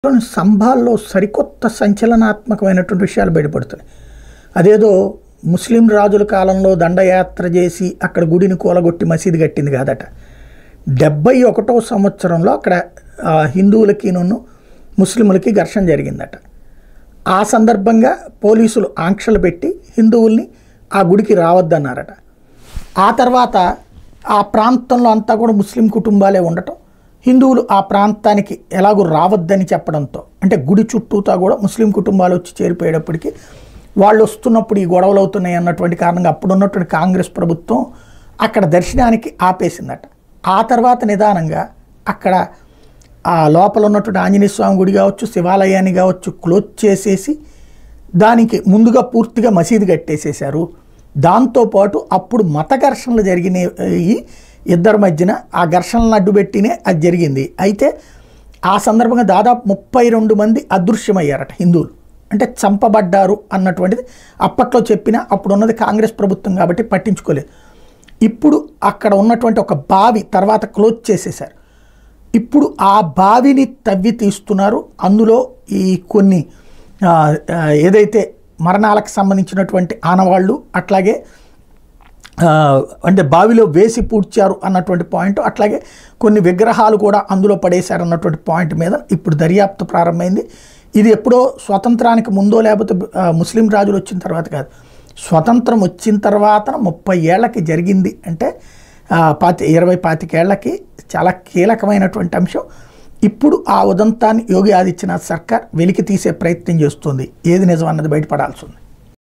సంభాల్లో సరికొత్త సంచలనాత్మకమైనటువంటి విషయాలు బయటపడుతున్నాయి. అదేదో ముస్లిం రాజుల కాలంలో దండయాత్ర చేసి అక్కడ గుడిని కూలగొట్టి మసీదు కట్టింది కాదట. 71వ సంవత్సరంలో అక్కడ హిందువులకిను ముస్లింలకి ఘర్షణ జరిగిందట. ఆ సందర్భంగా పోలీసులు ఆంక్షలు పెట్టి హిందువుల్ని ఆ గుడికి రావద్దన్నారట. ఆ తర్వాత ఆ ప్రాంతంలో అంతా కూడా ముస్లిం కుటుంబాలే ఉండటం, హిందువులు ఆ ప్రాంతానికి ఎలాగూ రావద్దని చెప్పడంతో, అంటే గుడి చుట్టూతా కూడా ముస్లిం కుటుంబాలు వచ్చి చేరిపోయేటప్పటికీ వాళ్ళు వస్తున్నప్పుడు ఈ గొడవలు అవుతున్నాయి అన్నటువంటి కారణంగా అప్పుడున్నటువంటి కాంగ్రెస్ ప్రభుత్వం అక్కడ దర్శనానికి ఆపేసిందట. ఆ తర్వాత నిదానంగా అక్కడ ఆ లోపల ఉన్నటువంటి ఆంజనేయ స్వామి గుడి కావచ్చు, శివాలయాన్ని కావచ్చు క్లోజ్ చేసేసి దానికి ముందుగా పూర్తిగా మసీదు కట్టేసేశారు. దాంతోపాటు అప్పుడు మత ఘర్షణలు జరిగినాయి ఇద్దరి మధ్యన. ఆ ఘర్షణలను అడ్డుపెట్టినే అది జరిగింది. అయితే ఆ సందర్భంగా దాదాపు 32 మంది అదృశ్యమయ్యారట హిందువులు, అంటే చంపబడ్డారు అన్నటువంటిది అప్పట్లో చెప్పినా అప్పుడు ఉన్నది కాంగ్రెస్ ప్రభుత్వం కాబట్టి పట్టించుకోలేదు. ఇప్పుడు అక్కడ ఉన్నటువంటి ఒక బావి తర్వాత క్లోజ్ చేసేశారు. ఇప్పుడు ఆ బావిని తవ్వి తీస్తున్నారు. అందులో ఈ కొన్ని ఏదైతే మరణాలకు సంబంధించినటువంటి ఆనవాళ్ళు, అట్లాగే అంటే బావిలో వేసి పూడ్చారు అన్నటువంటి పాయింట్, అట్లాగే కొన్ని విగ్రహాలు కూడా అందులో పడేశారు అన్నటువంటి పాయింట్ మీద ఇప్పుడు దర్యాప్తు ప్రారంభమైంది. ఇది ఎప్పుడో స్వతంత్రానికి ముందో లేకపోతే ముస్లిం రాజులు వచ్చిన తర్వాత కాదు, స్వతంత్రం వచ్చిన తర్వాత 30 ఏళ్లకి జరిగింది. అంటే 20-25 ఏళ్లకి చాలా కీలకమైనటువంటి అంశం. ఇప్పుడు ఆ ఉదంతాన్ని యోగి ఆదిత్యనాథ్ సర్కార్ వెలికి తీసే ప్రయత్నం చేస్తుంది. ఏది నిజం అన్నది బయటపడాల్సి ఉంది.